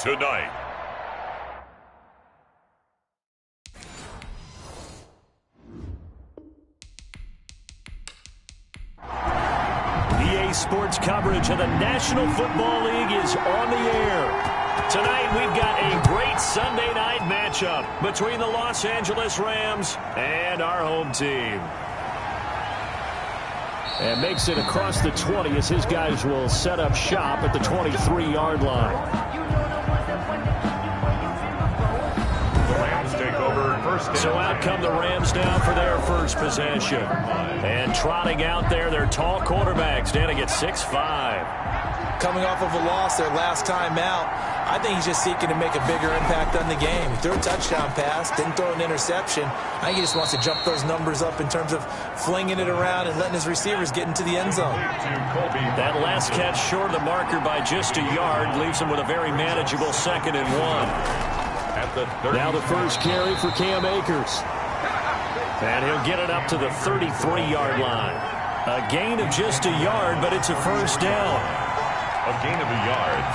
tonight. EA Sports coverage of the National Football League is on the air. Tonight we've got a great Sunday night matchup between the Los Angeles Rams and our home team. And makes it across the 20 as his guys will set up shop at the 23-yard line. The Rams take over first. So out come the Rams now for their first possession. And trotting out there, their tall quarterback standing at 6'5". Coming off of a loss their last time out, I think he's just seeking to make a bigger impact on the game. He threw a touchdown pass, didn't throw an interception. I think he just wants to jump those numbers up in terms of flinging it around and letting his receivers get into the end zone. That last catch short of the marker by just a yard leaves him with a very manageable 2nd and 1. Now the first carry for Cam Akers. And he'll get it up to the 33-yard line. A gain of just a yard, but it's a first down. A gain of a yard.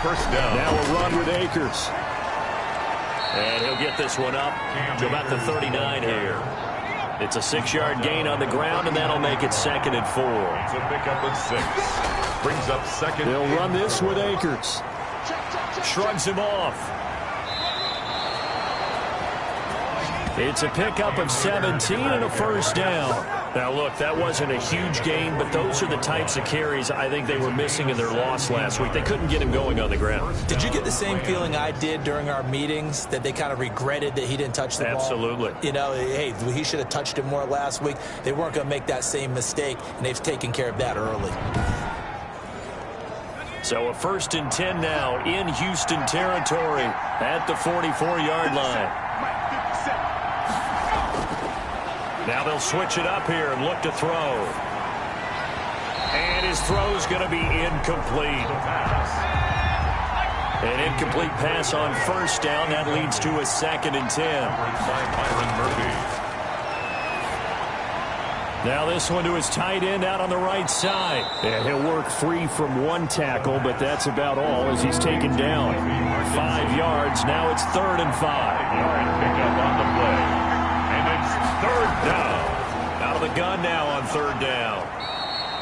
First down. Now a run with Akers. And he'll get this one up to about the 39 here. It's a 6-yard gain on the ground, and that'll make it 2nd and 4. It's a pickup of 6. Brings up 2nd. They'll run this with Akers. Shrugs him off. It's a pickup of 17 and a first down. Now, look, that wasn't a huge gain, but those are the types of carries I think they were missing in their loss last week. They couldn't get him going on the ground. Did you get the same feeling I did during our meetings, that they kind of regretted that he didn't touch the ball? Absolutely. You know, hey, he should have touched it more last week. They weren't going to make that same mistake, and they've taken care of that early. So a 1st and 10 now in Houston territory at the 44-yard line. Now they'll switch it up here and look to throw. And his throw's going to be incomplete. An incomplete pass on first down. That leads to a 2nd and 10. Now this one to his tight end out on the right side. And he'll work free from one tackle, but that's about all as he's taken down. 5 yards. Now it's 3rd and 5. Pick up on the play. And it's 3rd down. Out of the gun now on 3rd down.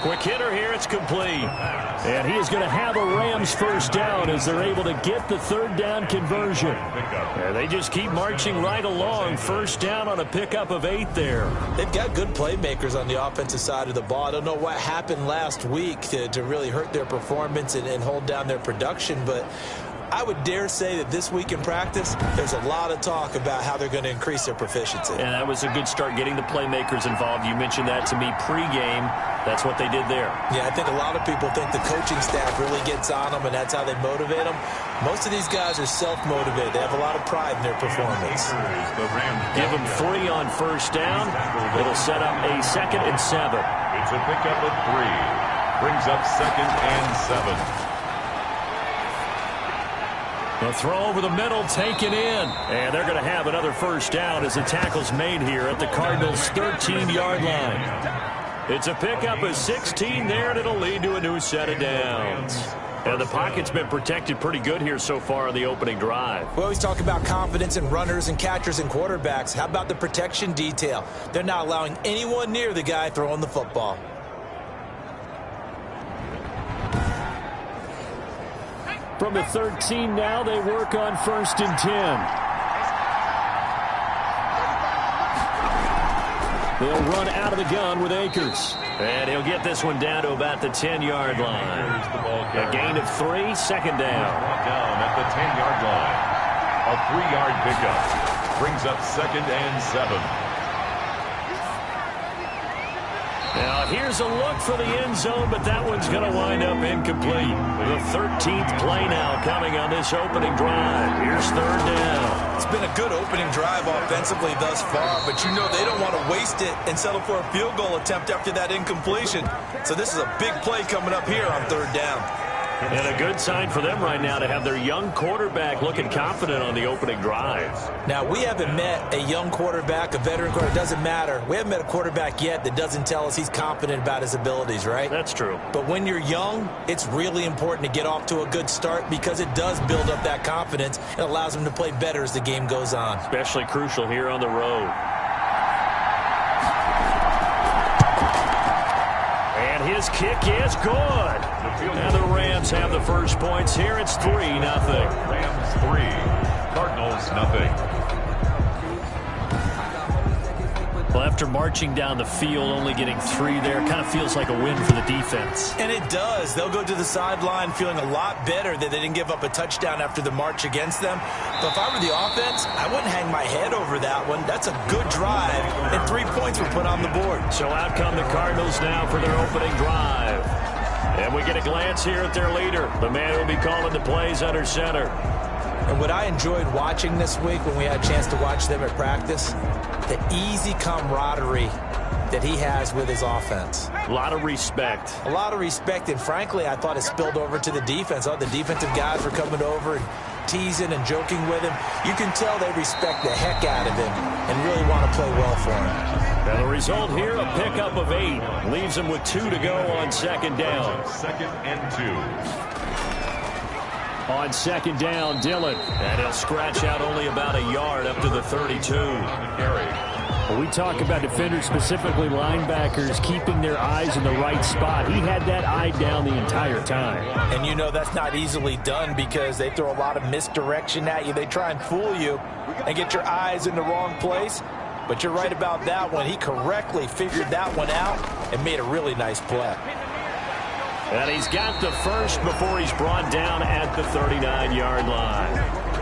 Quick hitter here. It's complete. And he is going to have a Rams first down as they're able to get the 3rd down conversion. And they just keep marching right along. First down on a pickup of 8 there. They've got good playmakers on the offensive side of the ball. I don't know what happened last week to really hurt their performance and hold down their production, but I would dare say that this week in practice, there's a lot of talk about how they're going to increase their proficiency. And that was a good start, getting the playmakers involved. You mentioned that to me pregame. That's what they did there. Yeah, I think a lot of people think the coaching staff really gets on them, and that's how they motivate them. Most of these guys are self-motivated. They have a lot of pride in their performance. Give them 3 on first down. It'll set up a 2nd and 7. It's a pickup of 3. Brings up 2nd and 7. The throw over the middle, taken in. And they're going to have another first down as the tackle's made here at the Cardinals' 13-yard line. It's a pickup of 16 there, and it'll lead to a new set of downs. And the pocket's been protected pretty good here so far on the opening drive. We always talk about confidence in runners and catchers and quarterbacks. How about the protection detail? They're not allowing anyone near the guy throwing the football. From the 13 now, they work on 1st and 10. They'll run out of the gun with Akers. And he'll get this one down to about the 10-yard line. A gain of 3, 2nd down. Down at the 10-yard line. A 3-yard pickup. Brings up 2nd and 7. Now, here's a look for the end zone, but that one's going to wind up incomplete. The 13th play now coming on this opening drive. Here's 3rd down. It's been a good opening drive offensively thus far, but you know they don't want to waste it and settle for a field goal attempt after that incompletion. So this is a big play coming up here on 3rd down. And a good sign for them right now to have their young quarterback looking confident on the opening drive. Now, we haven't met a young quarterback, a veteran quarterback. It doesn't matter. We haven't met a quarterback yet that doesn't tell us he's confident about his abilities, right? That's true. But when you're young, it's really important to get off to a good start because it does build up that confidence. It allows him to play better as the game goes on. Especially crucial here on the road. And his kick is good. And the Rams have the first points here. It's 3-0. Rams 3, Cardinals nothing. Well, after marching down the field, only getting 3 there, kind of feels like a win for the defense. And it does. They'll go to the sideline feeling a lot better that they didn't give up a touchdown after the march against them. But if I were the offense, I wouldn't hang my head over that one. That's a good drive, and 3 points were put on the board. So out come the Cardinals now for their opening drive. And we get a glance here at their leader, the man who will be calling the plays under center. And what I enjoyed watching this week when we had a chance to watch them at practice, the easy camaraderie that he has with his offense. A lot of respect. A lot of respect, and frankly, I thought it spilled over to the defense. All the defensive guys were coming over and teasing and joking with him. You can tell they respect the heck out of him and really want to play well for him. Now the result here, a pickup of 8. Leaves him with 2 to go on second down. 2nd and 2. On second down, Dillon. And he'll scratch out only about a yard up to the 32. We talk about defenders, specifically linebackers, keeping their eyes in the right spot. He had that eye down the entire time. And you know that's not easily done because they throw a lot of misdirection at you. They try and fool you and get your eyes in the wrong place. But you're right about that one. He correctly figured that one out and made a really nice play. And he's got the first before he's brought down at the 39-yard line.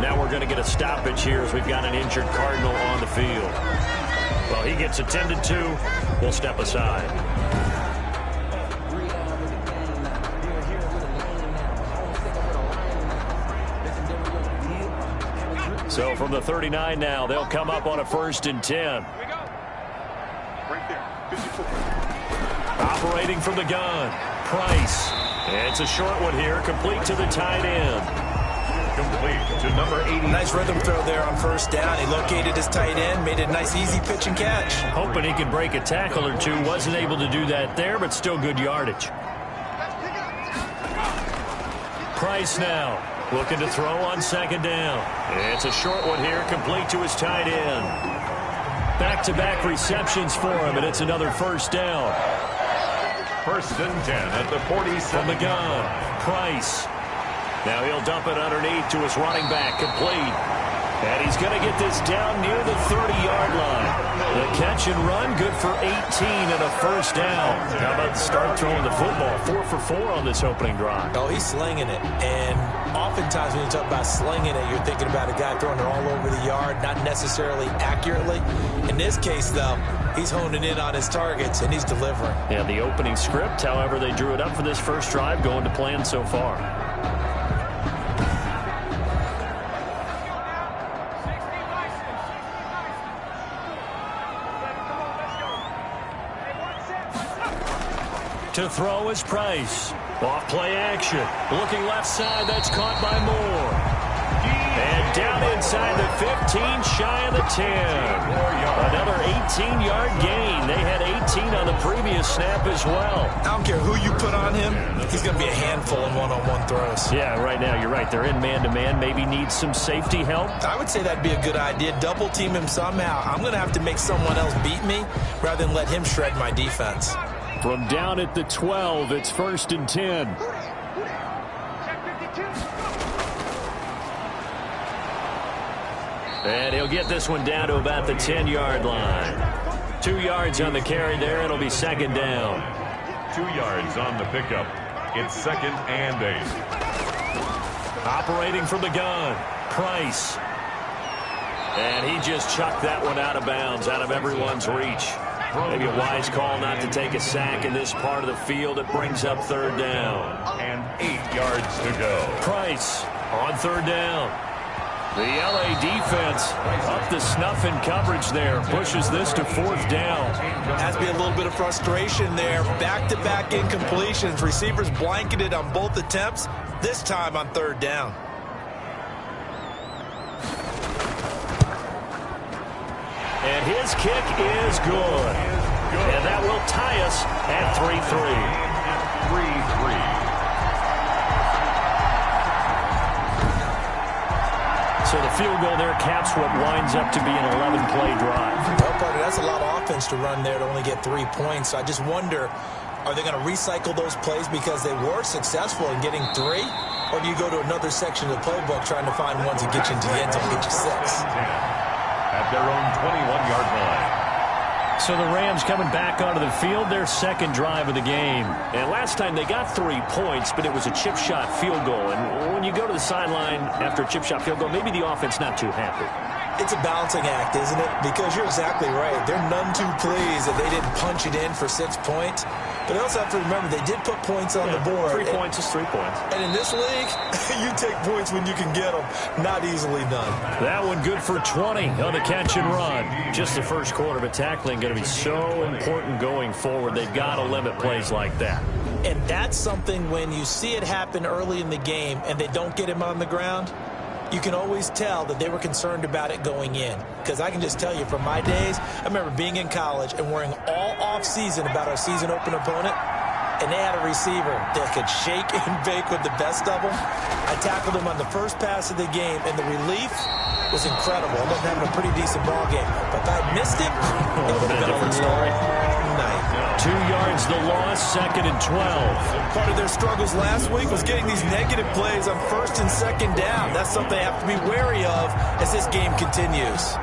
Now we're going to get a stoppage here as we've got an injured Cardinal on the field. Well, he gets attended to. We'll step aside. So from the 39 now, they'll come up on a 1st and 10. Operating from the gun, Price. It's a short one here, complete to the tight end. Complete to number 80. Nice rhythm throw there on 1st down. He located his tight end, made a nice easy pitch and catch. Hoping he could break a tackle or two. Wasn't able to do that there, but still good yardage. Price now, looking to throw on 2nd down. It's a short one here, complete to his tight end. Back-to-back receptions for him, and it's another 1st down. 1st and 10 at the 47. From the gun, Price. Now he'll dump it underneath to his running back, complete. And he's going to get this down near the 30-yard line. The catch and run, good for 18 and a 1st down. How about the start throwing the football? 4 for 4 on this opening drive. Oh, he's slinging it. And oftentimes when you talk about slinging it, you're thinking about a guy throwing it all over the yard, not necessarily accurately. In this case, though, he's honing in on his targets, and he's delivering. Yeah, the opening script, however, they drew it up for this first drive, going to plan so far. To throw is Price. Off play action. Looking left side. That's caught by Moore. And down inside the 15, shy of the 10. Another 18-yard gain. They had 18 on the previous snap as well. I don't care who you put on him. He's going to be a handful in one-on-one throws. Yeah, right now you're right. They're in man-to-man. Maybe needs some safety help. I would say that'd be a good idea. Double team him somehow. I'm going to have to make someone else beat me rather than let him shred my defense. From down at the 12, it's 1st and 10. And he'll get this one down to about the 10-yard line. 2 yards on the carry there. It'll be 2nd down. 2 yards on the pickup. It's 2nd and 8. Operating from the gun, Price. And he just chucked that one out of bounds, out of everyone's reach. Maybe a wise call not to take a sack in this part of the field. It brings up 3rd down. And 8 yards to go. Price on 3rd down. The LA defense up the snuff in coverage there. Pushes this to 4th down. Has to be a little bit of frustration there. Back-to-back incompletions. Receivers blanketed on both attempts. this time on 3rd down. And his kick is good. And that will tie us at 3-3. So the field goal there caps what winds up to be an 11-play drive. Well, partner, that's a lot of offense to run there to only get 3 points. So I just wonder, are they going to recycle those plays because they were successful in getting 3? Or do you go to another section of the playbook trying to find ones that get you into the end zone and get you 6? At their own 21-yard line. So the Rams coming back onto the field, their 2nd drive of the game. And last time they got 3 points, but it was a chip shot field goal. And when you go to the sideline after a chip shot field goal, maybe the offense not too happy. It's a balancing act, isn't it? Because you're exactly right. They're none too pleased that they didn't punch it in for 6 points. But they also have to remember they did put points on the board. 3 points is 3 points. And in this league, you take points when you can get them. Not easily done. That one good for 20 on the catch and run. Just the first quarter, but tackling going to be so important going forward. They've got to limit plays like that. And that's something when you see it happen early in the game and they don't get him on the ground, you can always tell that they were concerned about it going in. Because I can just tell you from my days, I remember being in college and worrying all off-season about our season opener opponent, and they had a receiver that could shake and bake with the best of them. I tackled him on the first pass of the game, and the relief was incredible. I ended up having a pretty decent ball game. But if I had missed it, it would have been a different story. 2 yards the loss, 2nd and 12. Part of their struggles last week was getting these negative plays on 1st and 2nd down. That's something they have to be wary of as this game continues.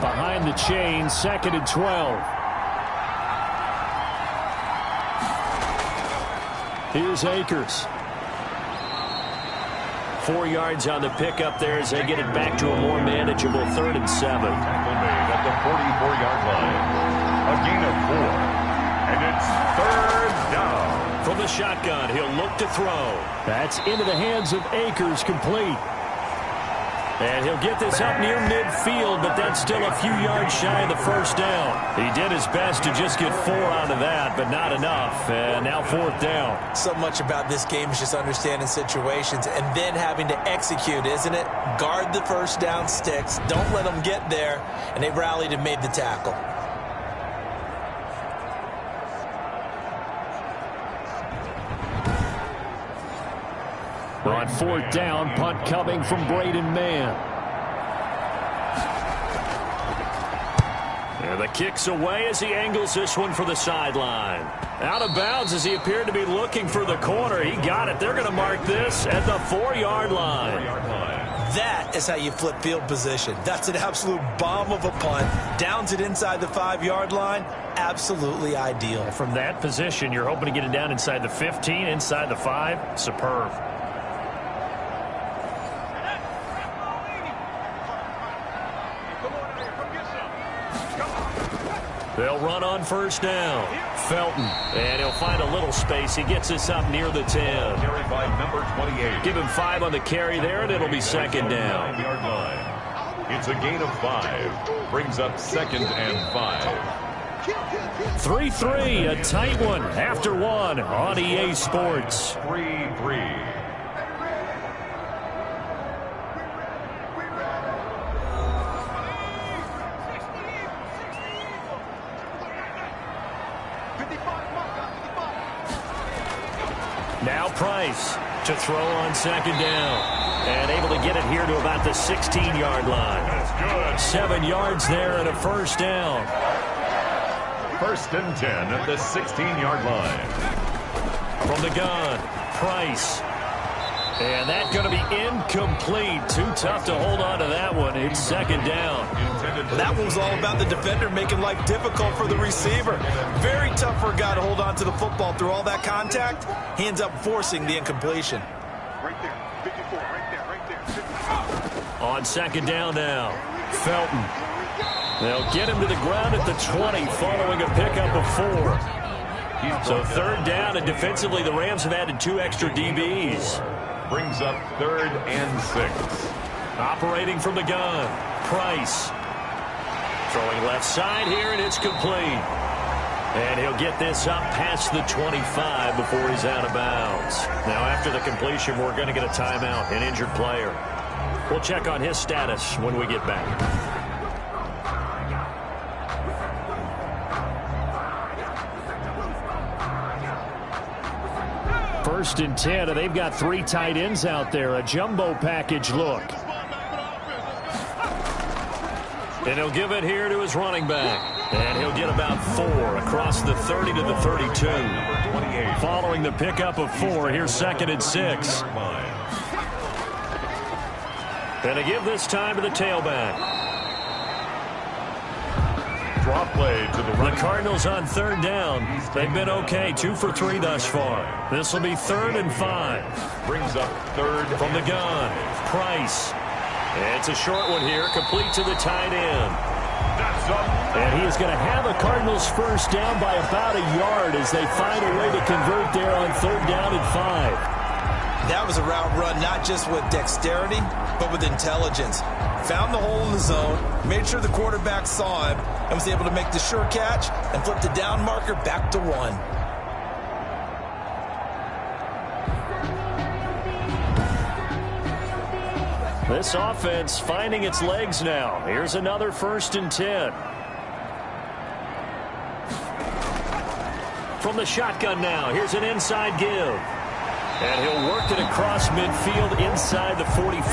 Behind the chain, 2nd and 12. Here's Akers. 4 yards on the pickup there as they get it back to a more manageable 3rd and 7. Tackle made at the 44-yard line. A gain of 4. And it's 3rd down. From the shotgun, he'll look to throw. That's into the hands of Akers, complete. And he'll get this up near midfield, but that's still a few yards shy of the 1st down. He did his best to just get 4 out of that, but not enough. And now 4th down. So much about this game is just understanding situations and then having to execute, isn't it? Guard the 1st down sticks. Don't let them get there. And they rallied and made the tackle. On 4th down, punt coming from Braden Mann. And the kick's away as he angles this one for the sideline. Out of bounds as he appeared to be looking for the corner. He got it. They're going to mark this at the 4-yard line. That is how you flip field position. That's an absolute bomb of a punt. Downs it inside the 5-yard line. Absolutely ideal. From that position, you're hoping to get it down inside the 15, inside the 5. Superb. They'll run on 1st down. Felton. And he'll find a little space. He gets this up near the 10. Carried by number 28. Give him 5 on the carry there, and it'll be 2nd down. 5-yard line. It's a gain of 5. Brings up 2nd and 5. 3-3, a tight one after 1 on EA Sports. 3-3. Now Price to throw on 2nd down. And able to get it here to about the 16-yard line. That's good. 7 yards there and a 1st down. 1st and 10 at the 16-yard line. From the gun, Price. And that's going to be incomplete. Too tough to hold on to that one. It's 2nd down. That one was all about the defender making life difficult for the receiver. Very tough for a guy to hold on to the football through all that contact. He ends up forcing the incompletion. Right there, 54, right there, right there. 54. On 2nd down now, Felton. They'll get him to the ground at the 20 following a pickup of 4. So 3rd down, and defensively the Rams have added 2 extra DBs. Brings up 3rd and 6. Operating from the gun, Price. Throwing left side here, and it's complete. And he'll get this up past the 25 before he's out of bounds. Now, after the completion, we're going to get a timeout, an injured player. We'll check on his status when we get back. First and 10, and they've got 3 tight ends out there. A jumbo package look. And he'll give it here to his running back. And he'll get about 4 across the 30 to the 32. Following the pickup of 4, here's 2nd and 6. And to give this time to the tailback. Draw play to the Cardinals on 3rd down. They've been okay, 2 for 3 thus far. This will be 3rd and 5. Brings up 3rd from the gun. Price. It's a short one here, complete to the tight end. And he is going to have the Cardinals first down by about a yard as they find a way to convert there on 3rd down and 5. That was a route run, not just with dexterity, but with intelligence. Found the hole in the zone, made sure the quarterback saw him, and was able to make the sure catch and flip the down marker back to 1. This offense finding its legs now. Here's another 1st and 10. From the shotgun now, here's an inside give. And he'll work it across midfield inside the 45. 18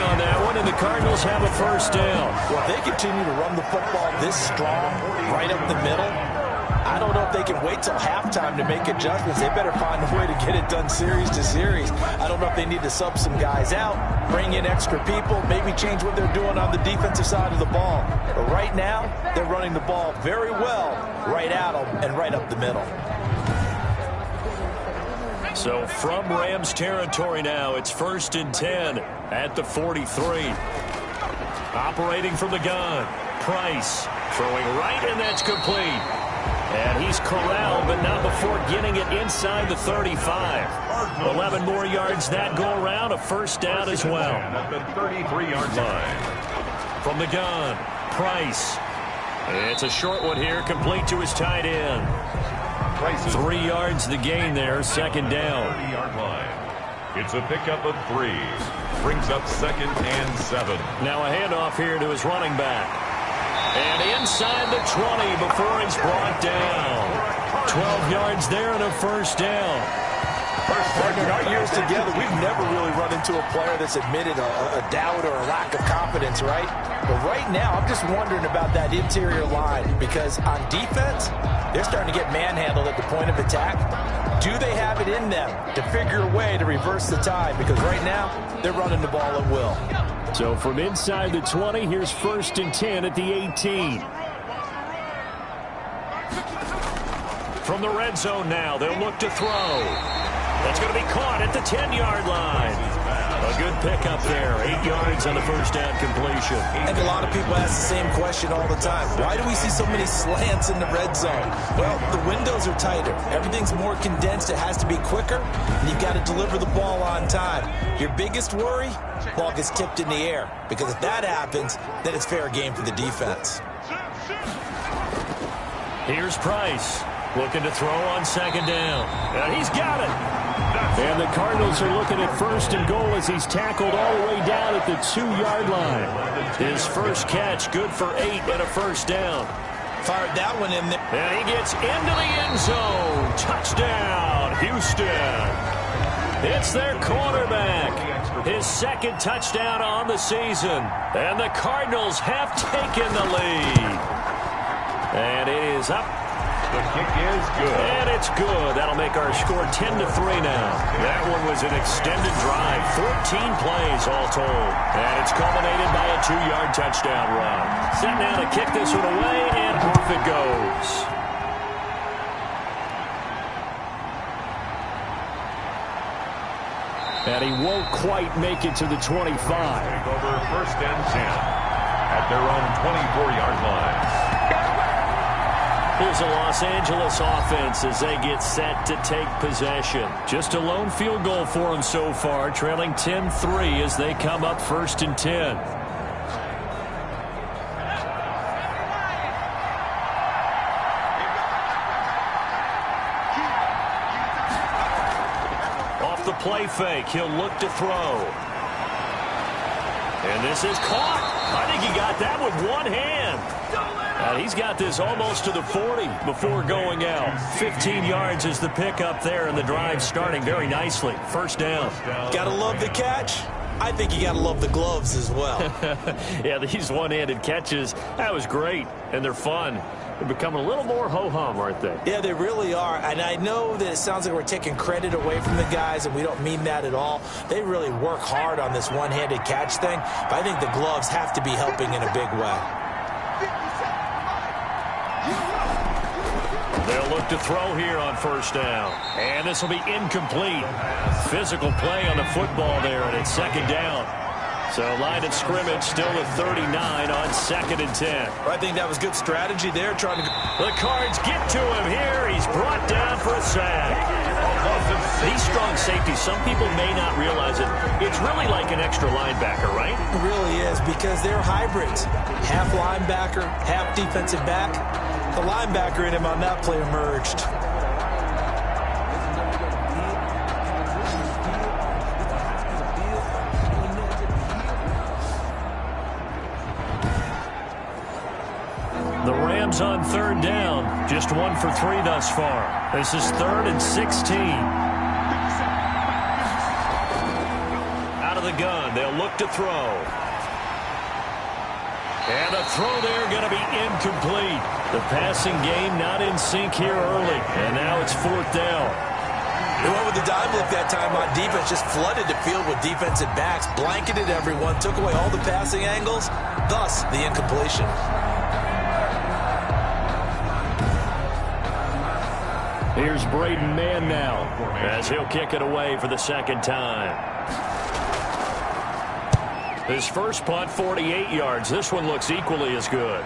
on that one, and the Cardinals have a first down. Well, if they continue to run the football this strong, right up the middle, I don't know if they can wait till halftime to make adjustments. They better find a way to get it done series to series. I don't know if they need to sub some guys out, bring in extra people, maybe change what they're doing on the defensive side of the ball. But right now, they're running the ball very well right at them and right up the middle. So from Rams territory now, it's 1st and 10 at the 43. Operating from the gun. Price throwing right, and that's complete. And he's corralled, but not before getting it inside the 35. 11 more yards that go around, a first down as well. At the 33-yard line. From the gun, Price. It's a short one here, complete to his tight end. 3 yards the gain there, 2nd down. 30-yard line. It's a pickup of 3. Brings up 2nd and 7. Now a handoff here to his running back. And inside the 20 before he's brought down. 12 yards there and a first down. Partner, in our years together, we've never really run into a player that's admitted a doubt or a lack of confidence, right? But right now, I'm just wondering about that interior line because on defense, they're starting to get manhandled at the point of attack. Do they have it in them to figure a way to reverse the tide? Because right now, they're running the ball at will. So from inside the 20, here's 1st and 10 at the 18. From the red zone now, they'll look to throw. That's going to be caught at the 10-yard line. A good pickup there, 8 yards on the first down completion. And a lot of people ask the same question all the time. Why do we see so many slants in the red zone? Well, the windows are tighter. Everything's more condensed. It has to be quicker. And you've got to deliver the ball on time. Your biggest worry? Ball gets tipped in the air. Because if that happens, then it's fair game for the defense. Here's Price. Looking to throw on 2nd down. And he's got it. And the Cardinals are looking at 1st and goal as he's tackled all the way down at the 2-yard line. His first catch, good for 8 and a first down. Fired that one in there. And he gets into the end zone. Touchdown, Houston. It's their quarterback. His 2nd touchdown on the season. And the Cardinals have taken the lead. And it is up. The kick is good. And it's good. That'll make our score 10-3 now. That one was an extended drive. 14 plays all told. And it's culminated by a 2-yard touchdown run. Set now to kick this one away, and off it goes. And he won't quite make it to the 25. Take over 1st and 10 at their own 24-yard line. Here's a Los Angeles offense as they get set to take possession. Just a lone field goal for them so far, trailing 10-3 as they come up 1st and 10. play fake. He'll look to throw. And this is caught. I think he got that with one hand. And he's got this almost to the 40 before going out. 15 yards is the pickup there, and the drive starting very nicely. First down. Gotta love the catch. I think you gotta love the gloves as well. Yeah, these one-handed catches, that was great, and they're fun. They're becoming a little more ho-hum, aren't they? Yeah, they really are. And I know that it sounds like we're taking credit away from the guys, and we don't mean that at all. They really work hard on this one-handed catch thing, but I think the gloves have to be helping in a big way. They'll look to throw here on first down. And this will be incomplete. Physical play on the football there, and it's second down. So line of scrimmage still at 39 on 2nd and 10. I think that was good strategy there, trying to... The Cards get to him here. He's brought down for a sack. These strong safeties, some people may not realize it. It's really like an extra linebacker, right? It really is, because they're hybrids. Half linebacker, half defensive back. The linebacker in him on that play emerged. The Rams on third down. Just 1 for 3 thus far. This is 3rd and 16. Out of the gun. They'll look to throw. And a throw there going to be incomplete. The passing game not in sync here early. And now it's 4th down. They went with the dime look that time on defense, just flooded the field with defensive backs, blanketed everyone, took away all the passing angles, thus the incompletion. Here's Braden Mann now as he'll kick it away for the second time. His first punt, 48 yards. This one looks equally as good.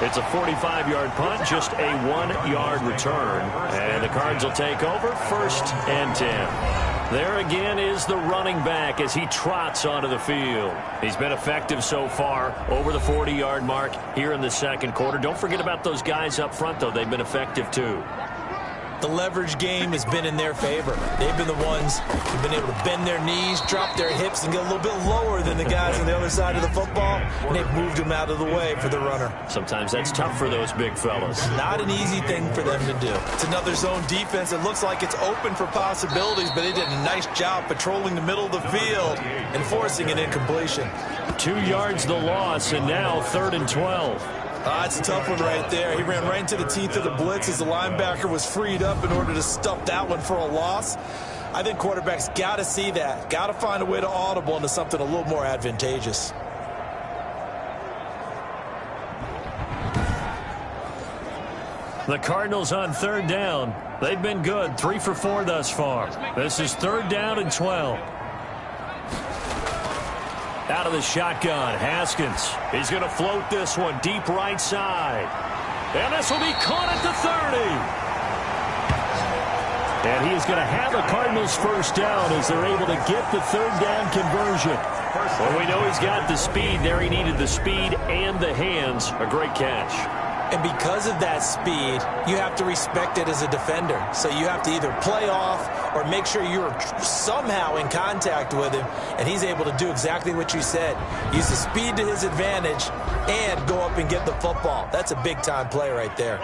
It's a 45-yard punt, just a 1-yard return. And the Cards will take over 1st and 10. There again is the running back as he trots onto the field. He's been effective so far, over the 40-yard mark here in the second quarter. Don't forget about those guys up front, though. They've been effective, too. The leverage game has been in their favor. They've been the ones who've been able to bend their knees, drop their hips, and get a little bit lower than the guys on the other side of the football, and they've moved them out of the way for the runner. Sometimes that's tough for those big fellas. Not an easy thing for them to do. It's another zone defense. It looks like it's open for possibilities, but they did a nice job patrolling the middle of the field and forcing an incompletion. 2 yards the loss, and now 3rd and 12. That's a tough one right there. He ran right into the teeth of the blitz as the linebacker was freed up in order to stuff that one for a loss. I think quarterbacks got to see that. Got to find a way to audible into something a little more advantageous. The Cardinals on 3rd down. They've been good. 3 for 4 thus far. This is 3rd down and 12. Out of the shotgun, Haskins. He's going to float this one deep right side. And this will be caught at the 30. And he is going to have a Cardinals first down as they're able to get the 3rd down conversion. Well, we know he's got the speed there. He needed the speed and the hands. A great catch. And because of that speed, you have to respect it as a defender. So you have to either play off or make sure you're somehow in contact with him, and he's able to do exactly what you said. Use the speed to his advantage and go up and get the football. That's a big-time play right there.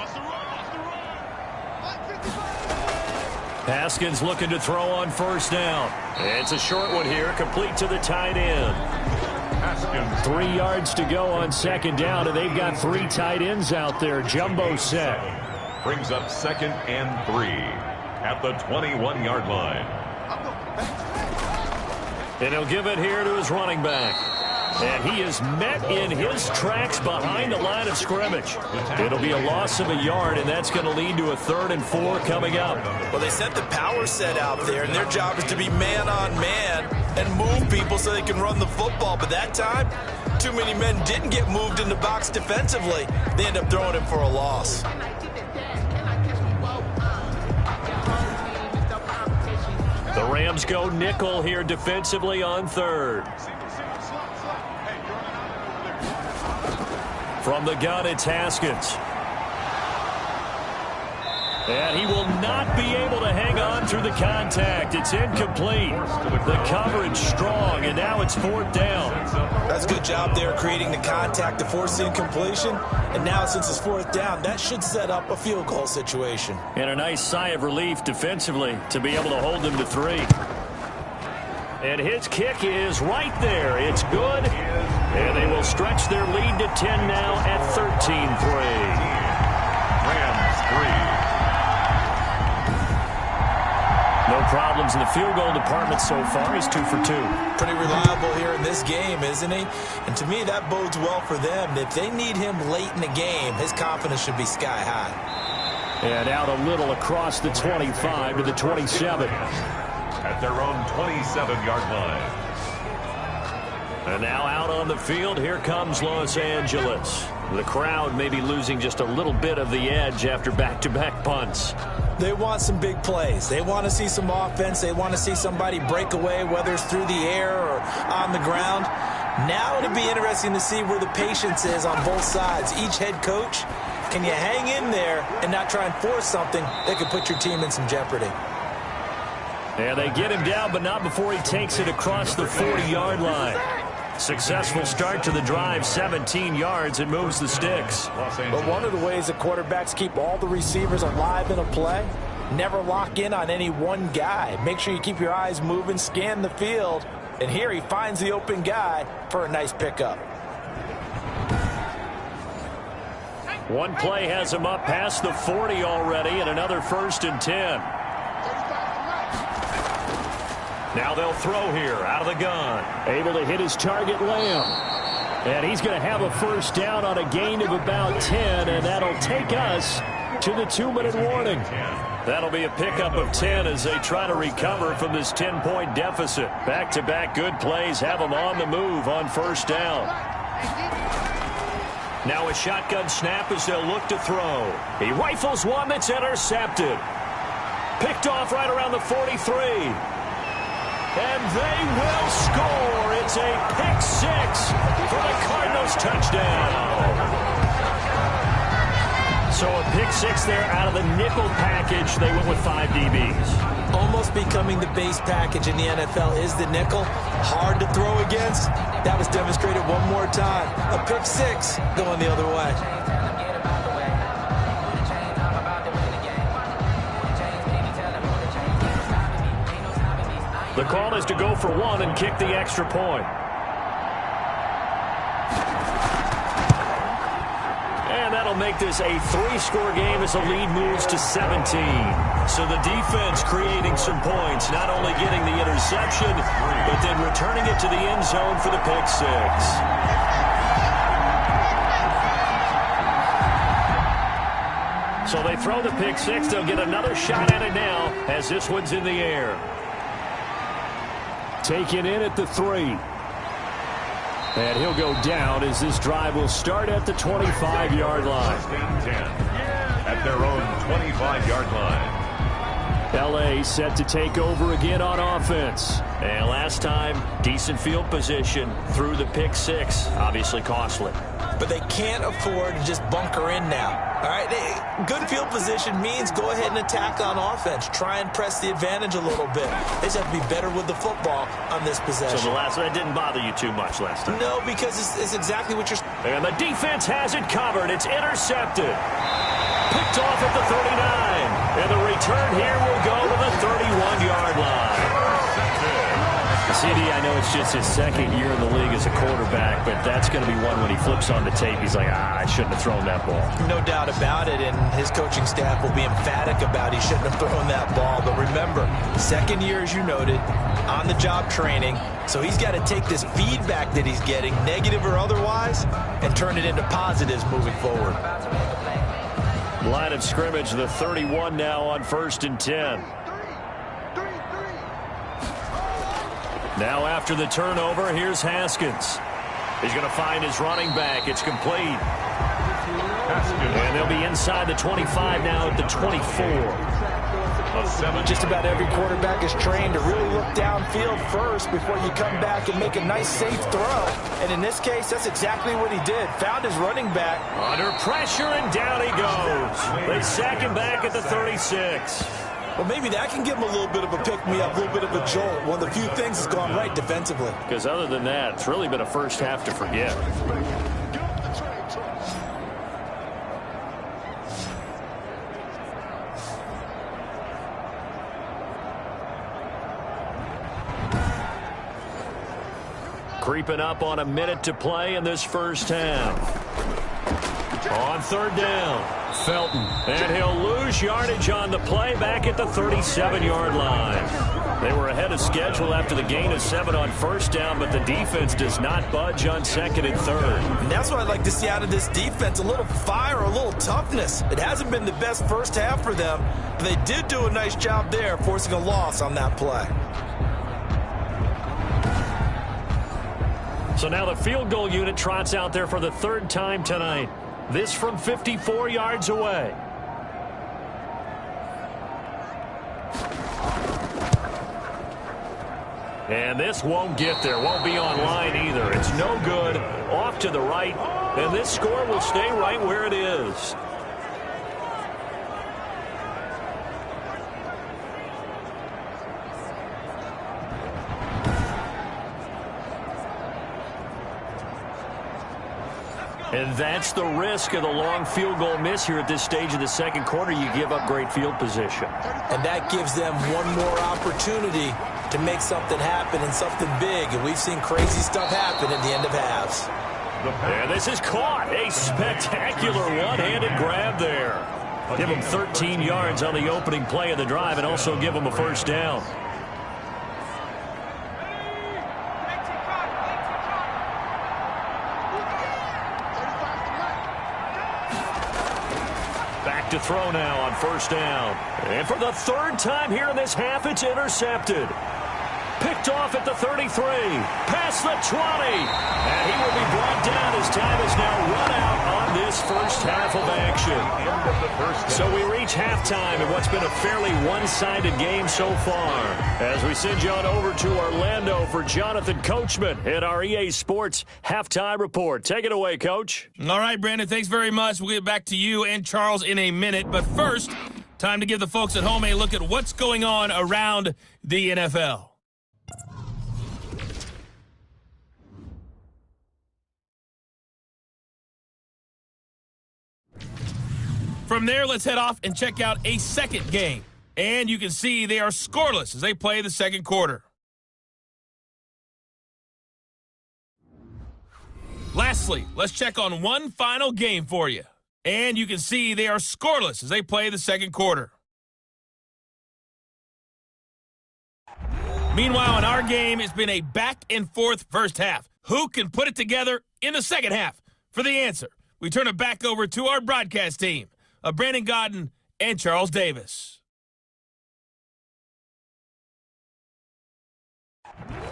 Haskins looking to throw on first down. It's a short one here, complete to the tight end. 3 yards to go on second down, and they've got 3 tight ends out there. Jumbo set. Brings up 2nd and 3 at the 21-yard line. And he'll give it here to his running back. And he is met in his tracks behind the line of scrimmage. It'll be a loss of a yard, and that's going to lead to a 3rd and 4 coming up. Well, they sent the power set out there, and their job is to be man-on-man and move people so they can run the football. But that time, too many men didn't get moved in the box defensively. They end up throwing him for a loss. The Rams go nickel here defensively on 3rd. From the gun, it's Haskins. And he will not be able to hang on through the contact. It's incomplete. The coverage strong, and now it's 4th down. That's a good job there creating the contact to force the incompletion. And now since it's 4th down, that should set up a field goal situation. And a nice sigh of relief defensively to be able to hold them to 3. And his kick is right there. It's good. And they will stretch their lead to 10 now at 13-3. Rams 3. No problems in the field goal department so far. He's 2 for 2. Pretty reliable here in this game, isn't he? And to me, that bodes well for them. If they need him late in the game, his confidence should be sky high. And out a little across the 25 to the 27. At their own 27-yard line. And now out on the field, here comes Los Angeles. The crowd may be losing just a little bit of the edge after back-to-back punts. They want some big plays. They want to see some offense. They want to see somebody break away, whether it's through the air or on the ground. Now it'll be interesting to see where the patience is on both sides. Each head coach, can you hang in there and not try and force something that could put your team in some jeopardy? And they get him down, but not before he takes it across the 40-yard line. Successful start to the drive, 17 yards, and moves the sticks. But one of the ways that quarterbacks keep all the receivers alive in a play, never lock in on any one guy. Make sure you keep your eyes moving, scan the field, and here he finds the open guy for a nice pickup. One play has him up past the 40 already, and another 1st and 10. Now they'll throw here out of the gun. Able to hit his target, Lamb. And he's going to have a 1st down on a gain of about 10, and that'll take us to the 2-minute warning. That'll be a pickup of 10 as they try to recover from this 10-point deficit. Back-to-back good plays have them on the move on 1st down. Now a shotgun snap as they'll look to throw. He rifles one that's intercepted. Picked off right around the 43. And they will score. It's a pick-6 for the Cardinals touchdown. So a pick-6 there out of the nickel package. They went with 5 DBs. Almost becoming the base package in the NFL is the nickel. Hard to throw against. That was demonstrated one more time. A pick-6 going the other way. The call is to go for 1 and kick the extra point. And that'll make this a 3-score game as the lead moves to 17. So the defense creating some points, not only getting the interception, but then returning it to the end zone for the pick-6. So they throw the pick-6. They'll get another shot at it now as this one's in the air. Taken in at the 3. And he'll go down as this drive will start at the 25-yard line. 10 at their own 25-yard line. L.A. set to take over again on offense. And last time, decent field position through the pick-6. Obviously costly. But they can't afford to just bunker in now. All right, good field position means go ahead and attack on offense. Try and press the advantage a little bit. They just have to be better with the football on this possession. So the last one didn't bother you too much last time? No, because it's exactly what you're... And the defense has it covered. It's intercepted. Picked off at the 39. And the return here will go to the 31-yard line. CD, I know it's just his 2nd year in the league as a quarterback, but that's going to be one when he flips on the tape. He's like, I shouldn't have thrown that ball. No doubt about it, and his coaching staff will be emphatic about he shouldn't have thrown that ball. But remember, 2nd year, as you noted, on-the-job training, so he's got to take this feedback that he's getting, negative or otherwise, and turn it into positives moving forward. Line of scrimmage, the 31 now on 1st and 10. Now after the turnover, here's Haskins. He's going to find his running back. It's complete. And they'll be inside the 25 now at the 24. Just about every quarterback is trained to really look downfield first before you come back and make a nice, safe throw. And in this case, that's exactly what he did. Found his running back. Under pressure, and down he goes. They sack him back at the 36. Well, maybe that can give him a little bit of a pick-me-up, a little bit of a jolt. One of the few things that's gone right defensively. Because other than that, it's really been a first half to forget. Creeping up on a minute to play in this first half. On third down, Felton. And he'll lose yardage on the play back at the 37-yard line. They were ahead of schedule after the gain of 7 on first down, but the defense does not budge on second and third. And that's what I'd like to see out of this defense, a little fire, a little toughness. It hasn't been the best first half for them, but they did do a nice job there, forcing a loss on that play. So now the field goal unit trots out there for the third time tonight. This from 54 yards away. And this won't get there. Won't be online either. It's no good. Off to the right. And this score will stay right where it is. And that's the risk of the long field goal miss here at this stage of the second quarter. You give up great field position. And that gives them one more opportunity to make something happen and something big. And we've seen crazy stuff happen at the end of halves. And this is caught. A spectacular one-handed grab there. Give them 13 yards on the opening play of the drive and also give them a first down. To throw now on first down. And for the third time here in this half, it's intercepted. Picked off at the 33. Past the 20. And he will be brought down as time is now run out on this first half of action. So we reach halftime in what's been a fairly one-sided game so far. As we send you on over to Orlando for Jonathan Coachman at our EA Sports Halftime Report. Take it away, Coach. All right, Brandon, thanks very much. We'll get back to you and Charles in a minute. But first, time to give the folks at home a look at what's going on around the NFL. From there, let's head off and check out a second game. And you can see they are scoreless as they play the second quarter. Lastly, let's check on one final game for you. And you can see they are scoreless as they play the second quarter. Meanwhile, in our game, it's been a back-and-forth first half. Who can put it together in the second half? For the answer, we turn it back over to our broadcast team of Brandon Godden and Charles Davis.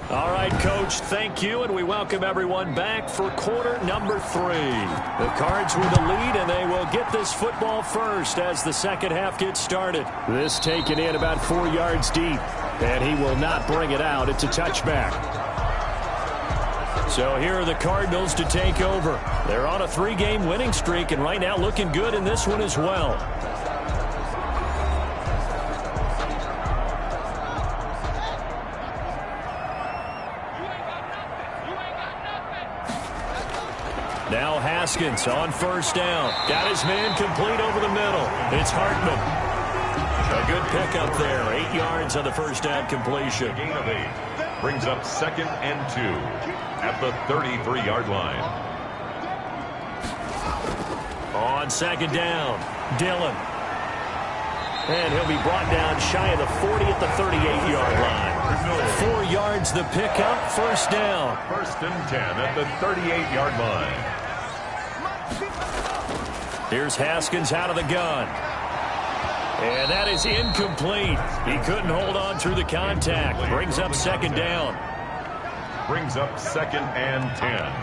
All right, Coach, thank you, and we welcome everyone back for quarter number 3. The Cards with the lead, and they will get this football first as the second half gets started. This taken in about 4 yards deep, and he will not bring it out. It's a touchback. So here are the Cardinals to take over. They're on a 3-game winning streak, and right now looking good in this one as well. Now Haskins on first down. Got his man complete over the middle. It's Hartman. A good pickup there. 8 yards on the first down completion. Gain of 8 brings up second and 2 at the 33-yard line. On second down, Dillon. And he'll be brought down shy of the 40 at the 38-yard line. 4 yards the pickup, first down. First and 10 at the 38-yard line. Here's Haskins out of the gun. And that is incomplete. He couldn't hold on through the contact. Brings up second down. Brings up second and 10.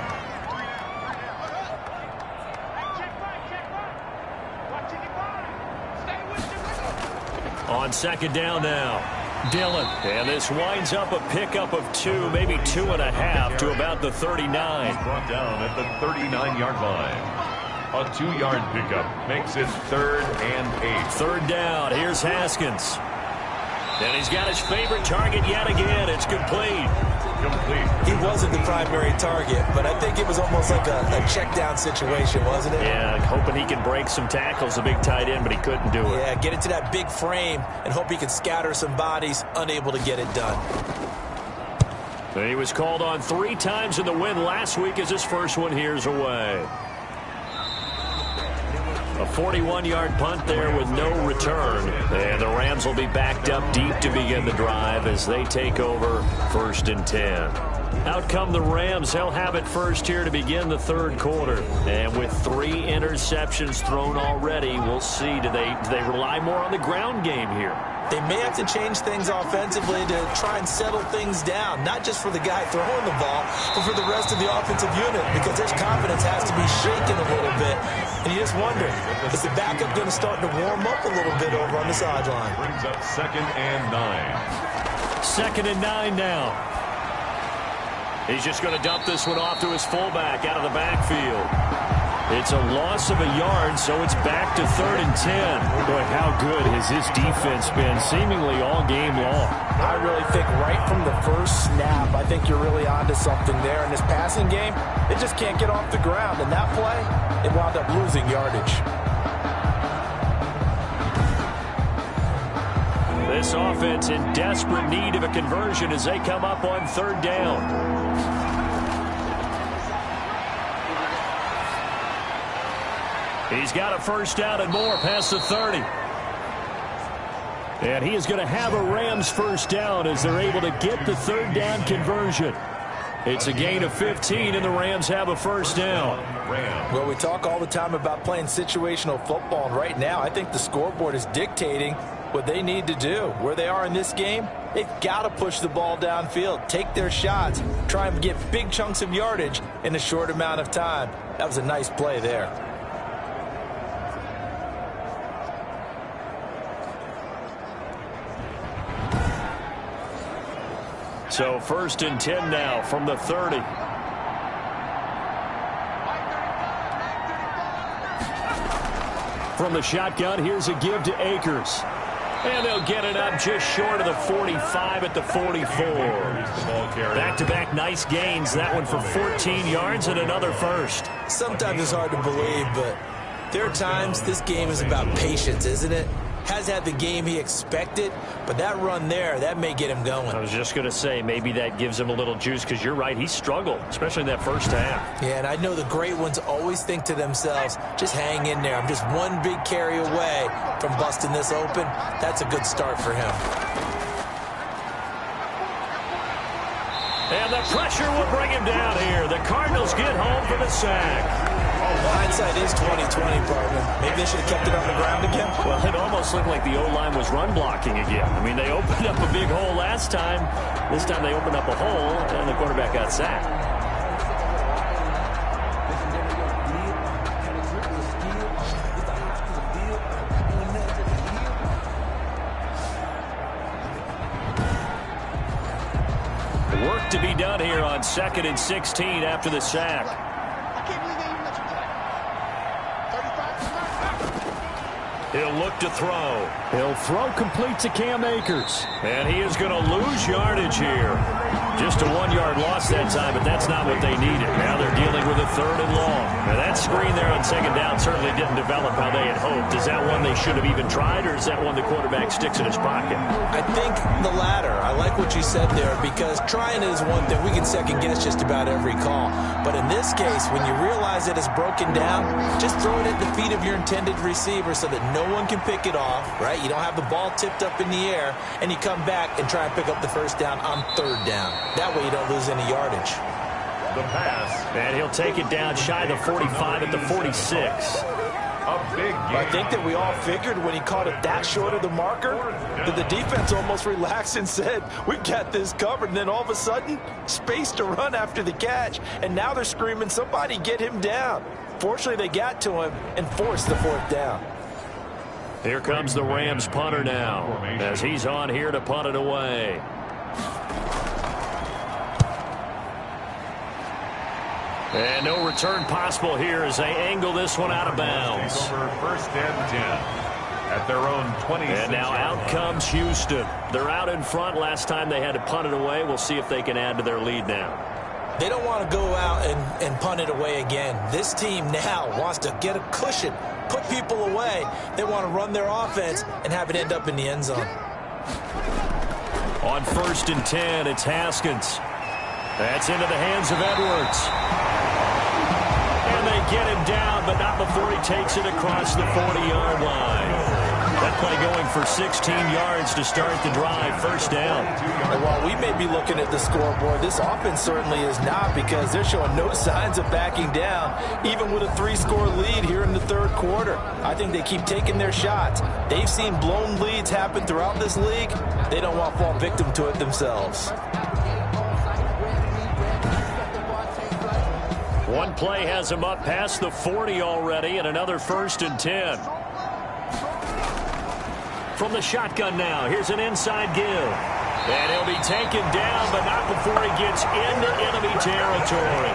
On second down now, Dillon. And this winds up a pickup of 2, maybe 2.5 to about the 39. Brought down at the 39-yard line. A 2-yard pickup makes it 3rd and 8. Third down. Here's Haskins. And he's got his favorite target yet again. It's complete. He wasn't the primary target, but I think it was almost like a check down situation, wasn't it? Yeah, hoping he can break some tackles, a big tight end, but he couldn't do it. Yeah, get into that big frame and hope he can scatter some bodies, unable to get it done. And he was called on 3 times in the win last week as his first one here's away. A 41-yard punt there with no return. And the Rams will be backed up deep to begin the drive as they take over 1st and 10. Out come the Rams. They'll have it first here to begin the 3rd quarter. And with 3 interceptions thrown already, we'll see. Do they rely more on the ground game here? They may have to change things offensively to try and settle things down, not just for the guy throwing the ball, but for the rest of the offensive unit, because their confidence has to be shaken a little bit. And you just wonder, is the backup going to start to warm up a little bit over on the sideline? Brings up 2nd and 9. 2nd and 9 now. He's just going to dump this one off to his fullback out of the backfield. It's a loss of a yard, so it's back to 3rd and 10. Boy, how good has this defense been seemingly all game long? I really think right from the first snap, I think you're really onto something there. In this passing game, they just can't get off the ground. And that play, they wound up losing yardage. This offense in desperate need of a conversion as they come up on 3rd down. He's got a first down and more past the 30. And he is going to have a Rams first down as they're able to get the 3rd down conversion. It's a gain of 15, and the Rams have a first down. Well, we talk all the time about playing situational football, and right now I think the scoreboard is dictating what they need to do. Where they are in this game, they've got to push the ball downfield, take their shots, try and get big chunks of yardage in a short amount of time. That was a nice play there. So 1st and 10 now from the 30. From the shotgun, here's a give to Akers. And they'll get it up just short of the 45 at the 44. Back-to-back nice gains. That one for 14 yards and another first. Sometimes it's hard to believe, but there are times this game is about patience, isn't it? Has had the game he expected, but that run there, that may get him going. I was just going to say, maybe that gives him a little juice, because you're right, he struggled, especially in that first half. Yeah, and I know the great ones always think to themselves, just hang in there. I'm just one big carry away from busting this open. That's a good start for him. And the pressure will bring him down here. The Cardinals get home for the sack. Hindsight is 20/20, partner. Maybe they should have kept it on the ground again. Well, it almost looked like the O-line was run blocking again. I mean, they opened up a big hole last time. This time they opened up a hole, and the quarterback got sacked. Work to be done here on 2nd and 16 after the sack. He'll look to throw. He'll throw complete to Cam Akers. And he is going to lose yardage here. Just a 1-yard loss that time, but that's not what they needed. Now they're dealing with a 3rd and long. Now that screen there on 2nd down certainly didn't develop how they had hoped. Is that one they should have even tried, or is that one the quarterback sticks in his pocket? I think the latter. I like what you said there, because trying is one thing. We can second guess just about every call. But in this case, when you realize that it's broken down, just throw it at the feet of your intended receiver so that no one can pick it off, right? You don't have the ball tipped up in the air, and you come back and try and pick up the first down on 3rd down. That way you don't lose any yardage. The pass. And he'll take it down shy of the 45 at the 46. A big game. I think that we all figured when he caught it that short of the marker that the defense almost relaxed and said, we've got this covered. And then all of a sudden, space to run after the catch. And now they're screaming, somebody get him down. Fortunately, they got to him and forced the 4th down. Here comes the Rams punter now, as he's on here to punt it away. And no return possible here as they angle this one out of bounds. Over first and 10 at their own 26. And now out comes Houston. They're out in front. Last time they had to punt it away. We'll see if they can add to their lead now. They don't want to go out and punt it away again. This team now wants to get a cushion, put people away. They want to run their offense and have it end up in the end zone. On first and 10, it's Haskins. That's into the hands of Edwards. And they get him down, but not before he takes it across the 40-yard line. That play going for 16 yards to start the drive. First down. And while we may be looking at the scoreboard, this offense certainly is not, because they're showing no signs of backing down, even with a 3-score lead here in the third quarter. I think they keep taking their shots. They've seen blown leads happen throughout this league. They don't want to fall victim to it themselves. One play has him up past the 40 already, and another first and 10. From the shotgun now, here's an inside give. And he'll be taken down, but not before he gets into enemy territory.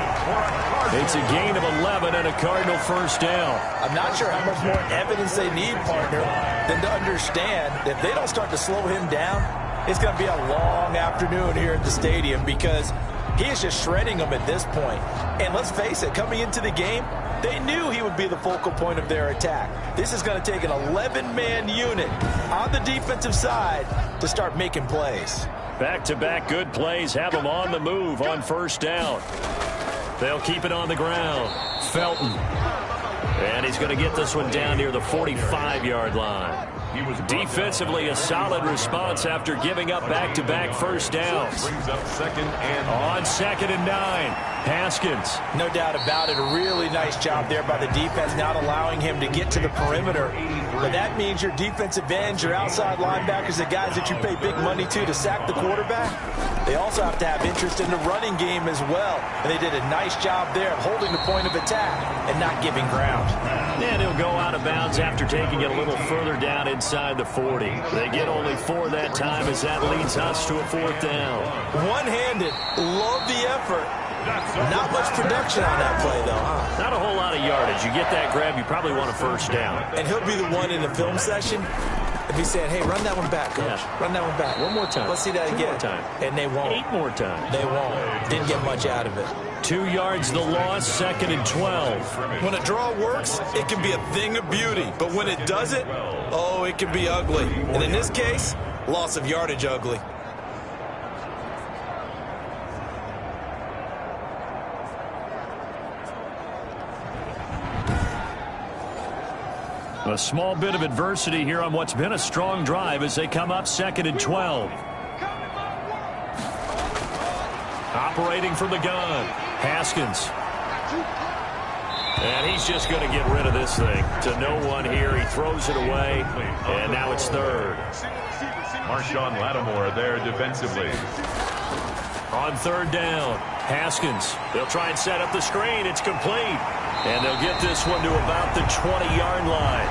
It's a gain of 11 and a Cardinal first down. I'm not sure how much more evidence they need, partner, than to understand that if they don't start to slow him down, it's going to be a long afternoon here at the stadium, because he is just shredding them at this point. And let's face it, coming into the game, they knew he would be the focal point of their attack. This is going to take an 11-man unit on the defensive side to start making plays. Back-to-back good plays have them on the move on first down. They'll keep it on the ground. Felton. And he's going to get this one down near the 45-yard line. Defensively, a solid response after giving up back-to-back first downs. Brings up on second and 9. Haskins. No doubt about it. A really nice job there by the defense, not allowing him to get to the perimeter. But that means your defensive ends, your outside linebackers, the guys that you pay big money to sack the quarterback, they also have to have interest in the running game as well. And they did a nice job there of holding the point of attack and not giving ground. And he'll go out of bounds after taking it a little further down inside the 40. They get only 4 that time, as that leads us to a fourth down. One-handed. Love the effort. Not much production on that play, though, huh? Not a whole lot of yardage. You get that grab, you probably want a first down. And he'll be the one in the film session if he's saying, hey, run that one back, coach. Yeah. Run that one back. One more time. Let's see that again. 2 more time. And they won't. 8 more times. They won't. Didn't get much out of it. 2 yards the loss, second and 12. When a draw works, it can be a thing of beauty. But when it doesn't, oh, it can be ugly. And in this case, loss of yardage ugly. A small bit of adversity here on what's been a strong drive as they come up second and 12. Operating from the gun, Haskins. And he's just going to get rid of this thing to no one here. He throws it away, and now it's third. Marshawn Lattimore there defensively. On third down, Haskins. They'll try and set up the screen. It's complete. And they'll get this one to about the 20-yard line.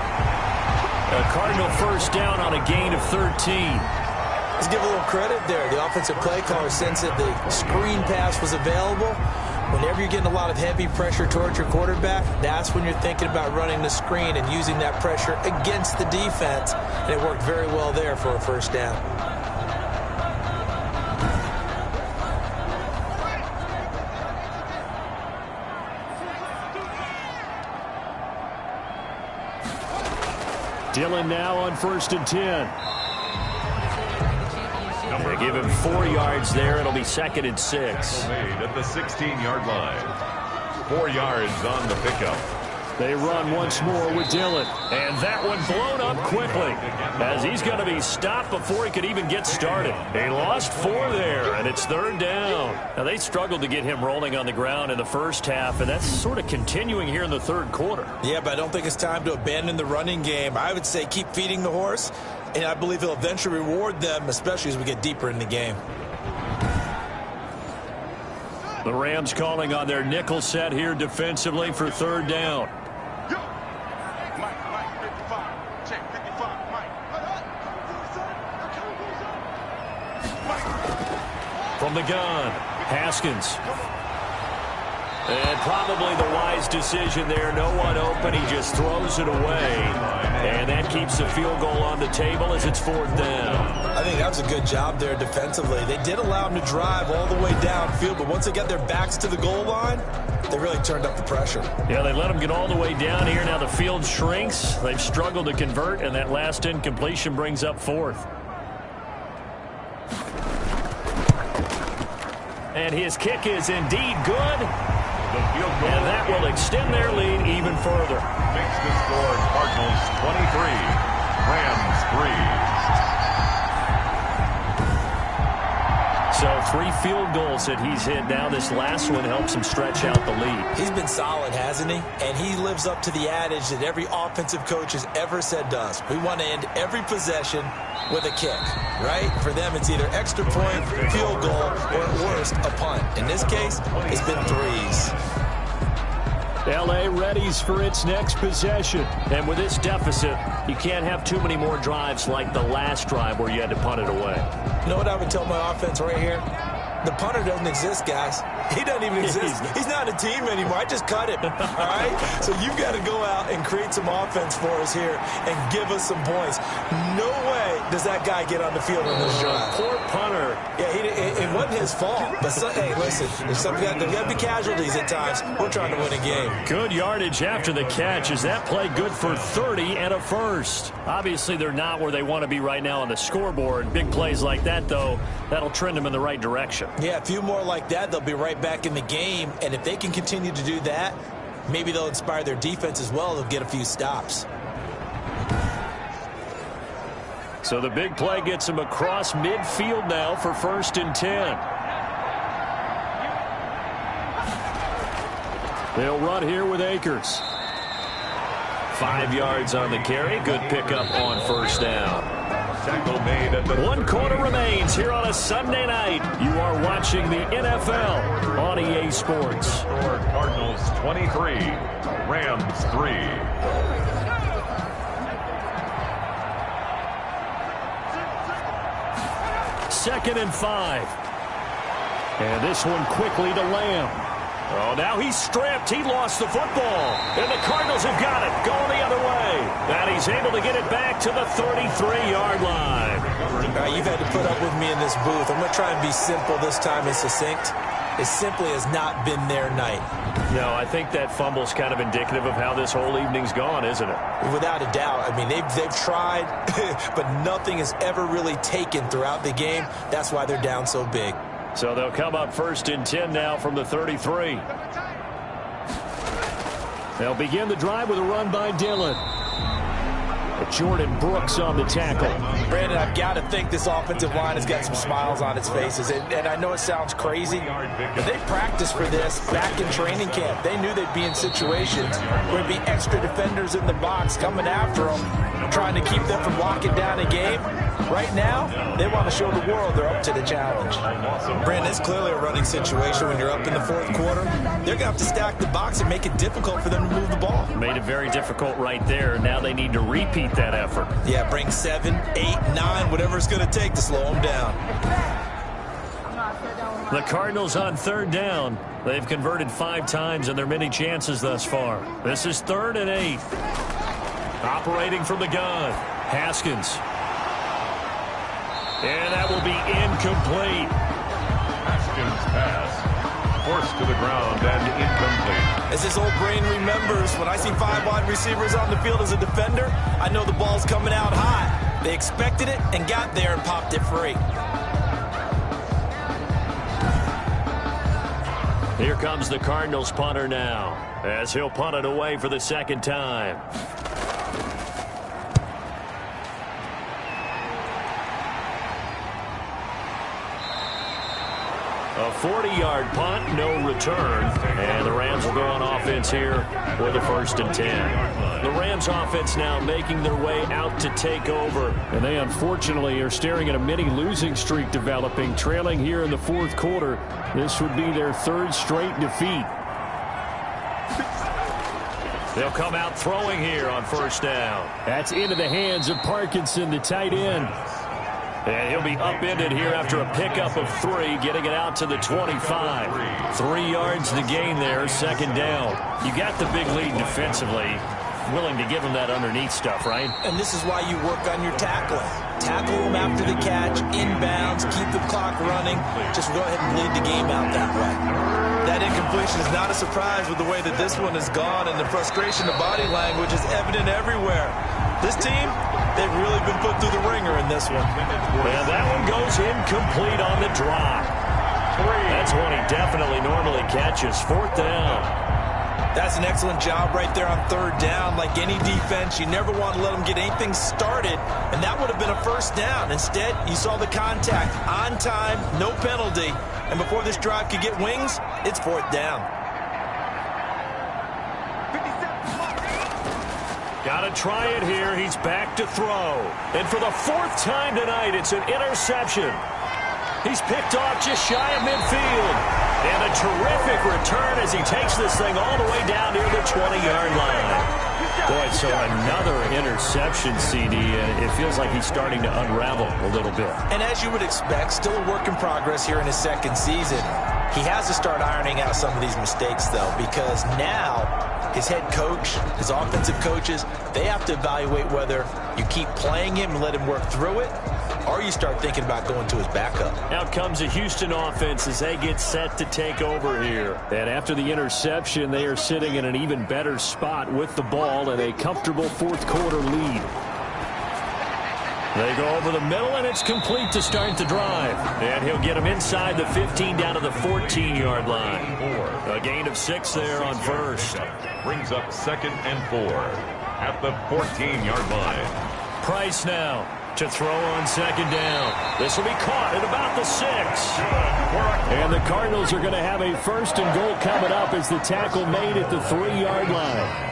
A Cardinal first down on a gain of 13. Let's give a little credit there. The offensive play caller sensed that the screen pass was available. Whenever you're getting a lot of heavy pressure towards your quarterback, that's when you're thinking about running the screen and using that pressure against the defense. And it worked very well there for a first down. Dillon now on first and 10. They give him 4 yards there. It'll be second and 6. Made at the 16-yard line. 4 yards on the pickup. They run once more with Dillon. And that one blown up quickly as he's going to be stopped before he could even get started. They lost 4 there, and it's third down. Now, they struggled to get him rolling on the ground in the first half, and that's sort of continuing here in the third quarter. Yeah, but I don't think it's time to abandon the running game. I would say keep feeding the horse, and I believe he'll eventually reward them, especially as we get deeper in the game. The Rams calling on their nickel set here defensively for third down. Check 55, Mike. From the gun, Haskins. And probably the wise decision there. No one open. He just throws it away. And that keeps the field goal on the table as it's 4th down. I think that was a good job there defensively. They did allow them to drive all the way downfield, but once they got their backs to the goal line, they really turned up the pressure. Yeah, they let them get all the way down here. Now the field shrinks. They've struggled to convert, and that last incompletion brings up 4th. And his kick is indeed good. And that will extend their lead even further. Makes the score Cardinals 23, Rams 3. So 3 field goals that he's hit now. This last one helps him stretch out the lead. He's been solid, hasn't he? And he lives up to the adage that every offensive coach has ever said to us. We want to end every possession with a kick, right? For them, it's either extra point, field goal, or at worst, a punt. In this case, it's been 3s. L.A. readies for its next possession. And with this deficit, you can't have too many more drives like the last drive where you had to punt it away. You know what I would tell my offense right here? The punter doesn't exist, guys. He doesn't even exist. He's not a team anymore. I just cut him, all right? So you've got to go out and create some offense for us here and give us some points. No way does that guy get on the field on this drive. Poor punter. Yeah, it wasn't his fault. But, hey, listen, there's got to be casualties at times. We're trying to win a game. Good yardage after the catch. Is that play good for 30 and a first? Obviously, they're not where they want to be right now on the scoreboard. Big plays like that, though, that'll trend them in the right direction. Yeah, a few more like that, they'll be right back in the game. And if they can continue to do that, maybe they'll inspire their defense as well. They'll get a few stops. So the big play gets them across midfield now for 1st and 10. They'll run here with Akers. 5 yards on the carry. Good pickup on 1st down. Tackle made at the 1 quarter remains here on a Sunday night. You are watching the NFL on EA Sports. Score Cardinals 23, Rams 3. 2nd and 5. And this one quickly to Lamb. Oh, now he's stripped. He lost the football. And the Cardinals have got it. Going the other way. And he's able to get it back to the 33-yard line. All right, you've had to put up with me in this booth. I'm going to try and be simple this time and succinct. It simply has not been their night. No, I think that fumble's kind of indicative of how this whole evening's gone, isn't it? Without a doubt. I mean, they've tried, but nothing has ever really taken throughout the game. That's why they're down so big. So they'll come up 1st and 10 now from the 33. They'll begin the drive with a run by Dillon. Jordan Brooks on the tackle. Brandon, I've got to think this offensive line has got some smiles on its faces. And I know it sounds crazy, but they practiced for this back in training camp. They knew they'd be in situations where there'd be extra defenders in the box coming after them, trying to keep them from locking down a game. Right now, they want to show the world they're up to the challenge. Brandon, it's clearly a running situation when you're up in the 4th quarter. They're going to have to stack the box and make it difficult for them to move the ball. Made it very difficult right there. Now they need to repeat that effort. Yeah, bring 7, 8, 9, whatever it's going to take to slow them down. The Cardinals on 3rd down. They've converted 5 times in their many chances thus far. This is 3rd and 8. Operating from the gun, Haskins. And that will be incomplete. Haskins pass. Forced to the ground and incomplete. As this old brain remembers, when I see 5 wide receivers on the field as a defender, I know the ball's coming out high. They expected it and got there and popped it free. Here comes the Cardinals punter now, as he'll punt it away for the 2nd time. A 40-yard punt, no return. And the Rams will go on offense here with a 1st and 10. The Rams offense now making their way out to take over. And they unfortunately are staring at a mini losing streak developing, trailing here in the 4th quarter. This would be their 3rd straight defeat. They'll come out throwing here on first down. That's into the hands of Parkinson, the tight end. And he'll be upended here after a pickup of 3, getting it out to the 25. 3 yards to gain there, second down. You got the big lead defensively. Willing to give him that underneath stuff, right? And this is why you work on your tackling. Tackle them after the catch, inbounds, keep the clock running. Just go ahead and lead the game out that way. That incompletion is not a surprise with the way that this one has gone, and the frustration of body language is evident everywhere. This team, they've really been put through the ringer in this one. And that one goes incomplete on the drop. That's one he definitely normally catches. Fourth down. That's an excellent job right there on third down. Like any defense, you never want to let them get anything started, and that would have been a first down. Instead, you saw the contact on time, no penalty, and before this drive could get wings, it's fourth down. Got to try it here. He's back to throw. And for the 4th time tonight, it's an interception. He's picked off just shy of midfield. And a terrific return as he takes this thing all the way down near the 20-yard line. Boy, so another interception, CD, and it feels like he's starting to unravel a little bit. And as you would expect, still a work in progress here in his second season. He has to start ironing out some of these mistakes, though, because now his head coach, his offensive coaches, they have to evaluate whether you keep playing him and let him work through it, or you start thinking about going to his backup. Out comes the Houston offense as they get set to take over here. And after the interception, they are sitting in an even better spot with the ball and a comfortable 4th quarter lead. They go over the middle, and it's complete to start the drive. And he'll get him inside the 15 down to the 14-yard line. A gain of 6 there on first. Brings up 2nd and 4 at the 14-yard line. Price now to throw on second down. This will be caught at about the 6. And the Cardinals are going to have a 1st and goal coming up as the tackle made at the 3-yard line.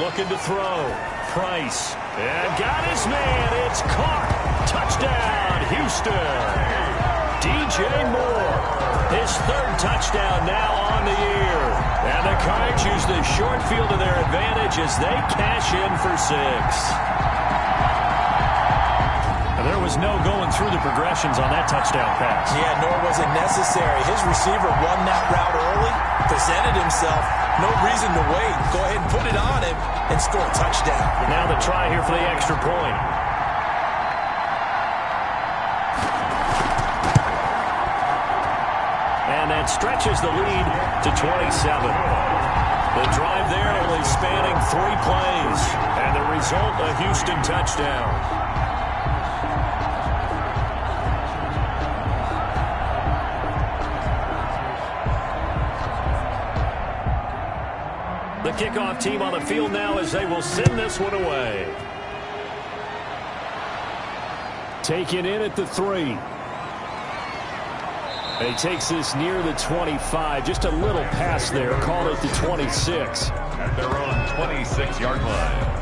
Looking to throw. Price. And got his man. It's caught. Touchdown, Houston. DJ Moore. His 3rd touchdown now on the year. And the Cards use the short field to their advantage as they cash in for 6. And there was no going through the progressions on that touchdown pass. Yeah, nor was it necessary. His receiver won that route early, presented himself. No reason to wait. Go ahead and put it on him and score a touchdown. Now the try here for the extra point. And that stretches the lead to 27. The drive there only spanning 3 plays. And the result, a Houston touchdown. The kickoff team on the field now as they will send this one away. Taken in at the 3. He takes this near the 25. Just a little pass there. Called it the 26. At their own 26-yard line.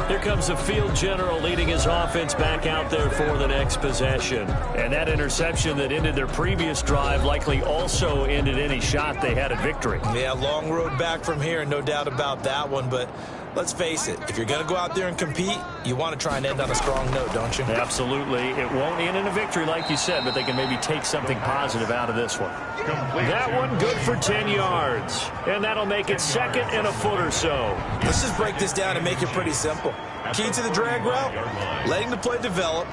Here comes the field general leading his offense back out there for the next possession. And that interception that ended their previous drive likely also ended any shot they had at victory. Yeah, long road back from here, no doubt about that one. But let's face it, if you're going to go out there and compete, you want to try and end on a strong note, don't you? Absolutely. It won't end in a victory like you said, but they can maybe take something positive out of this one. That one good for 10 yards. And that'll make it 2nd and a foot or so. Let's just break this down and make it pretty simple. Key to the drag route, letting the play develop,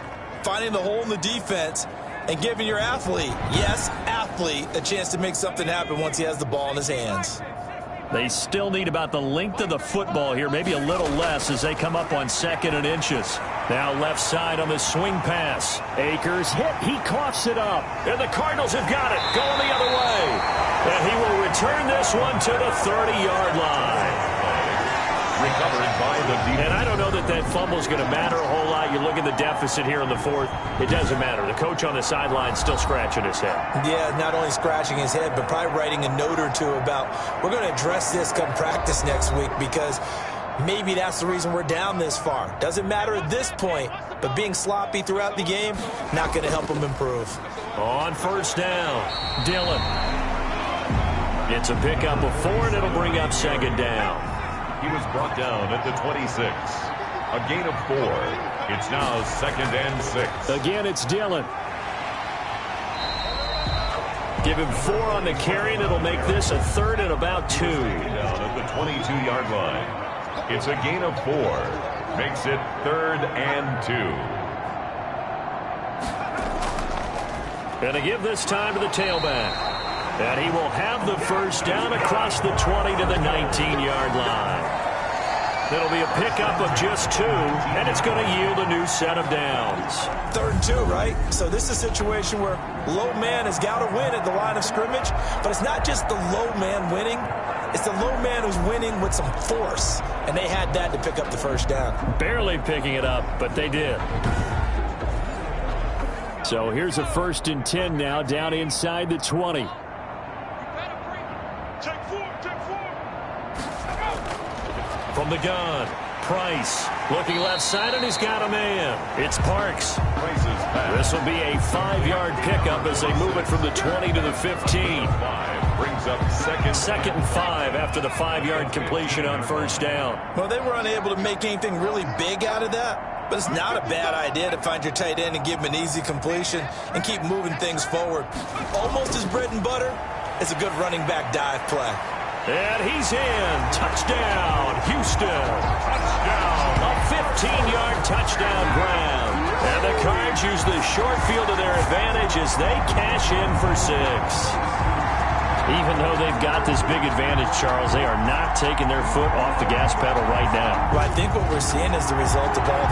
finding the hole in the defense, and giving your athlete, yes, athlete, a chance to make something happen once he has the ball in his hands. They still need about the length of the football here, maybe a little less as they come up on 2nd and inches. Now left side on the swing pass. Akers hit. He coughs it up. And the Cardinals have got it. Going the other way. And he will return this one to the 30-yard line. Recovered by the defense. And I don't know that that fumble is going to matter a whole lot. You look at the deficit here in the 4th. It doesn't matter. The coach on the sideline still scratching his head. Yeah, not only scratching his head, but probably writing a note or two about we're going to address this come practice next week because maybe that's the reason we're down this far. Doesn't matter at this point, but being sloppy throughout the game, not going to help him improve. On first down, Dillon. It's a pickup of 4, and it'll bring up second down. He was brought down at the 26. A gain of 4. It's now 2nd and 6. Again, it's Dillon. Give him 4 on the carry, and it'll make this a 3rd and about 2. Down at the 22-yard line. It's a gain of 4. Makes it 3rd and 2. And to give this time to the tailback. And he will have the first down across the 20 to the 19-yard line. It'll be a pickup of just 2, and it's going to yield a new set of downs. 3rd and 2, right? So this is a situation where low man has got to win at the line of scrimmage, but it's not just the low man winning. It's the low man who's winning with some force, and they had that to pick up the first down. Barely picking it up, but they did. So here's a 1st and 10 now, down inside the 20. From the gun, Price looking left side, and he's got a man. It's Parks. This will be a 5-yard pickup as they move it from the 20 to the 15. 5 brings up second and 5 after the 5-yard completion on first down. Well, they were unable to make anything really big out of that, but it's not a bad idea to find your tight end and give him an easy completion and keep moving things forward. Almost his bread and butter is a good running back dive play. And he's in. Touchdown, Houston. Touchdown. A 15-yard touchdown ground. And the Cards use the short field to their advantage as they cash in for 6. Even though they've got this big advantage, Charles, they are not taking their foot off the gas pedal right now. Well, I think what we're seeing is the result of all their